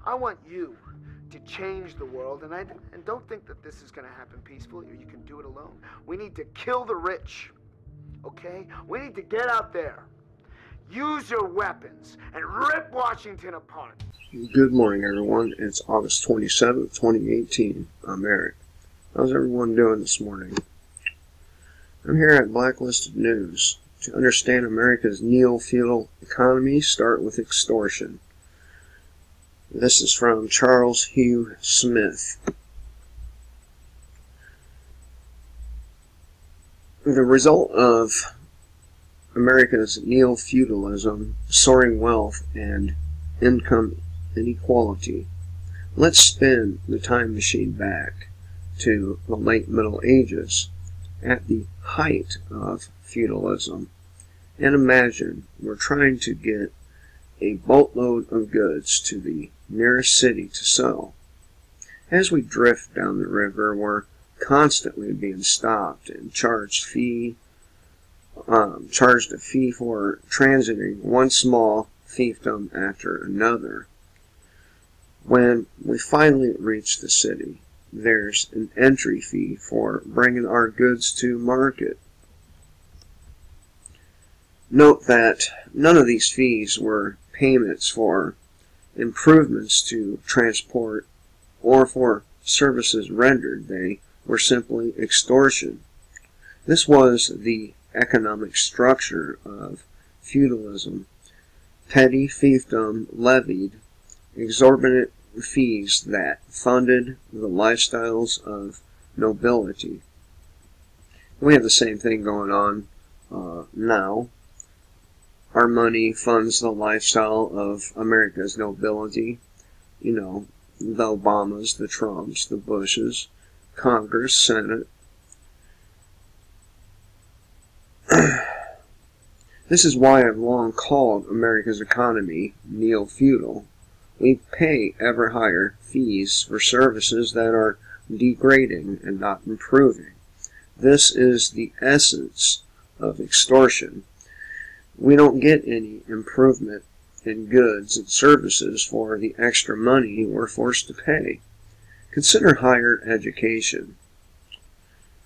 I want you to change the world, and don't think that this is going to happen peacefully or you can do it alone. We need to kill the rich, okay? We need to get out there, use your weapons, and rip Washington apart. Good morning, everyone. It's August 27th, 2018. I'm Eric. How's everyone doing this morning? I'm here at Blacklisted News. To understand America's neo-feudal economy, start with extortion. This is from Charles Hugh Smith. The result of America's neo-feudalism, soaring wealth, and income inequality. Let's spin the time machine back to the late Middle Ages, at the height of feudalism, and imagine we're trying to get a boatload of goods to the nearest city to sell. As we drift down the river, we're constantly being stopped and charged a fee for transiting one small fiefdom after another. When we finally reach the city, there's an entry fee for bringing our goods to market. Note that none of these fees were payments for improvements to transport or for services rendered. They were simply extortion. This was the economic structure of feudalism. Petty fiefdom levied exorbitant fees that funded the lifestyles of nobility. We have the same thing going on now. Our money funds the lifestyle of America's nobility. You know, the Obamas, the Trumps, the Bushes, Congress, Senate. This is why I've long called America's economy neo-feudal. We pay ever higher fees for services that are degrading and not improving. This is the essence of extortion. We don't get any improvement in goods and services for the extra money we're forced to pay. Consider higher education.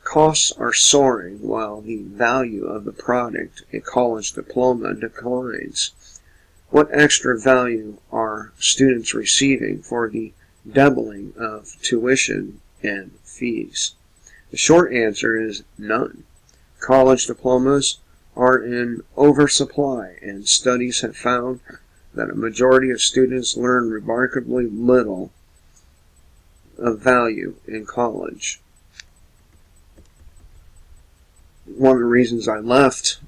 Costs are soaring while the value of the product, a college diploma, declines. What extra value are students receiving for the doubling of tuition and fees? The short answer is none. College diplomas are in oversupply, and studies have found that a majority of students learn remarkably little of value in college. One of the reasons I left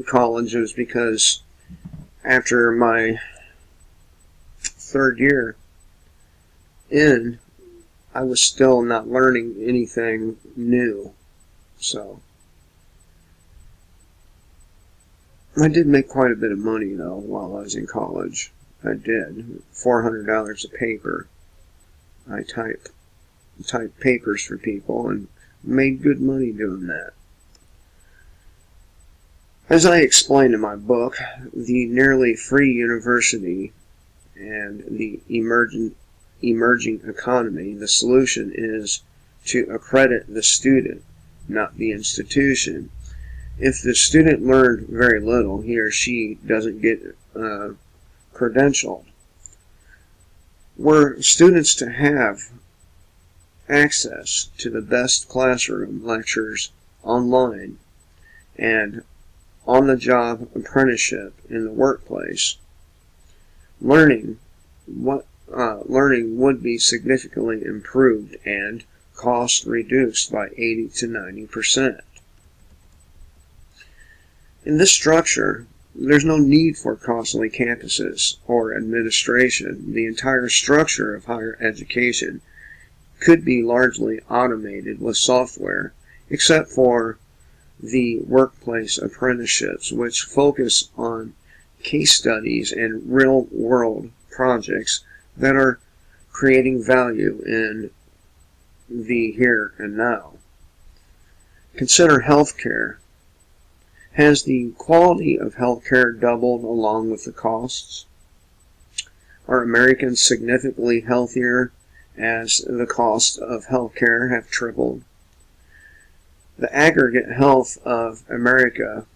college was because after my third year in, I was still not learning anything new. So I did make quite a bit of money, though, while I was in college. I did. $400 a paper. I typed papers for people and made good money doing that. As I explained in my book, the nearly free university and the emerging economy, the solution is to accredit the student, not the institution. If the student learned very little, he or she doesn't get credentialed. Were students to have access to the best classroom lectures online and on-the-job apprenticeship in the workplace, learning would be significantly improved and costs reduced by 80 to 90%. In this structure, there's no need for costly campuses or administration. The entire structure of higher education could be largely automated with software, except for the workplace apprenticeships, which focus on case studies and real-world projects that are creating value in the here and now. Consider healthcare. Has the quality of healthcare doubled along with the costs? Are Americans significantly healthier as the cost of healthcare have tripled? The aggregate health of America,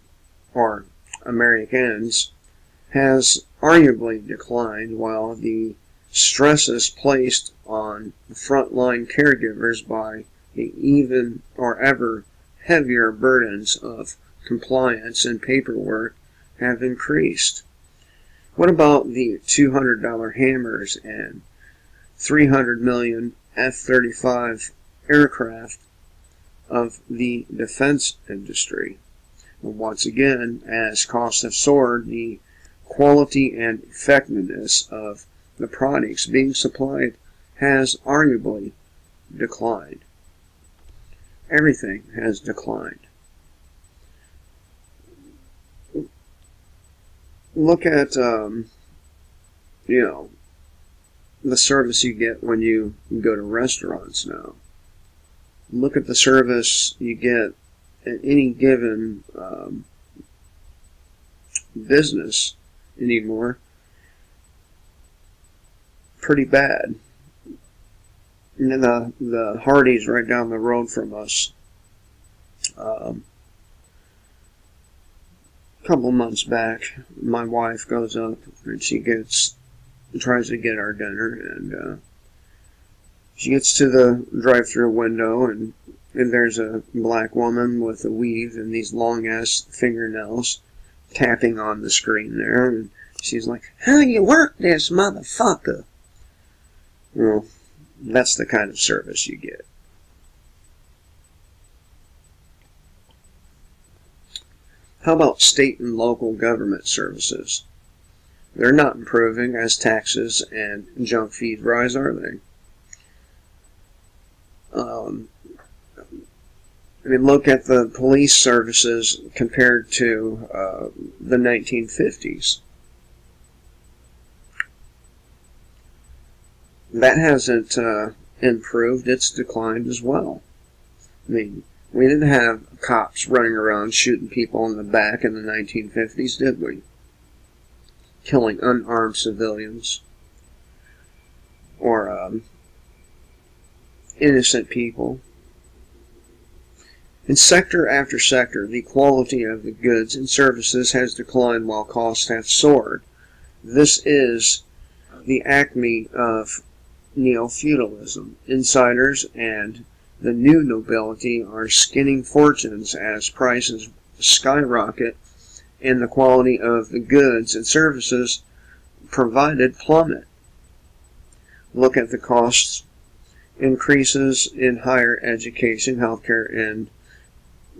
or Americans, has arguably declined, while the stresses placed on frontline caregivers by the even or ever heavier burdens of compliance and paperwork have increased. What about the $200 hammers and 300 million F-35 aircraft of the defense industry? Once again, as costs have soared, the quality and effectiveness of the products being supplied has arguably declined. Everything has declined. Look at, the service you get when you go to restaurants now. Look at the service you get at any given business anymore. Pretty bad. And the Hardee's right down the road from us, a couple months back, my wife goes up and she tries to get our dinner, and she gets to the drive-thru window, and there's a black woman with a weave and these long-ass fingernails tapping on the screen there, and she's like, "How you work this, motherfucker?" Well, that's the kind of service you get. How about state and local government services? They're not improving as taxes and junk fees rise, are they? Look at the police services compared to the 1950s. That hasn't improved. It's declined as well. We didn't have cops running around shooting people in the back in the 1950s, did we? Killing unarmed civilians or innocent people. In sector after sector, the quality of the goods and services has declined while costs have soared. This is the acme of NeoFeudalism. Insiders and the new nobility are skinning fortunes as prices skyrocket and the quality of the goods and services provided plummet. Look at the costs increases in higher education, healthcare, and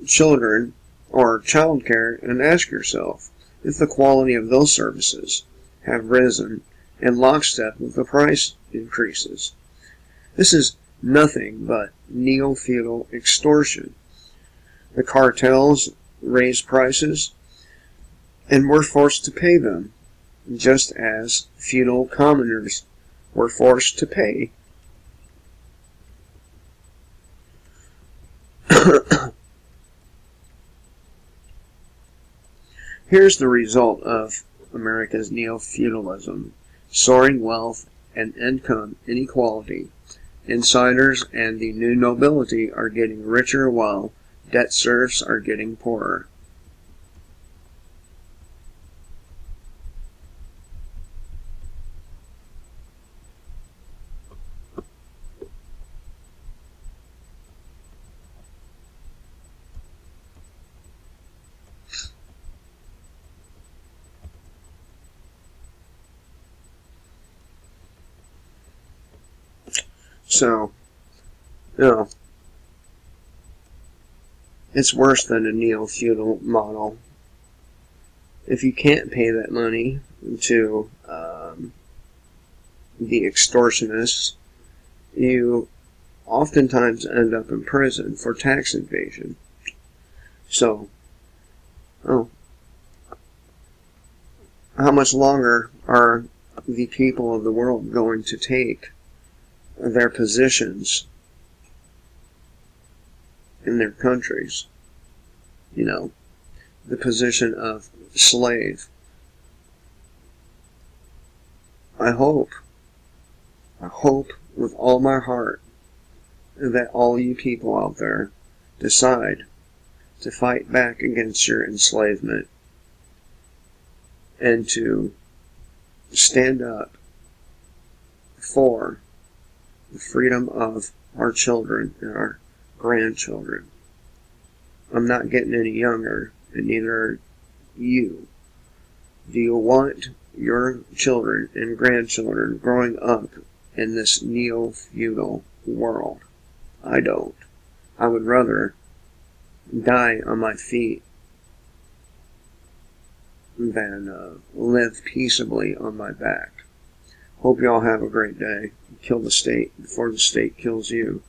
children or childcare, and ask yourself if the quality of those services have risen in lockstep with the price increases. This is nothing but neo-feudal extortion. The cartels raise prices, and we're forced to pay them, just as feudal commoners were forced to pay. Here's the result of America's neo-feudalism: soaring wealth and income inequality. Insiders and the new nobility are getting richer while debt serfs are getting poorer. So, it's worse than a neo-feudal model. If you can't pay that money to the extortionists, you oftentimes end up in prison for tax evasion. So, how much longer are the people of the world going to take their positions in their countries? The position of slave. I hope with all my heart that all you people out there decide to fight back against your enslavement and to stand up for the freedom of our children and our grandchildren. I'm not getting any younger, and neither are you. Do you want your children and grandchildren growing up in this neo-feudal world? I don't. I would rather die on my feet than live peaceably on my back. Hope you all have a great day. Kill the state before the state kills you.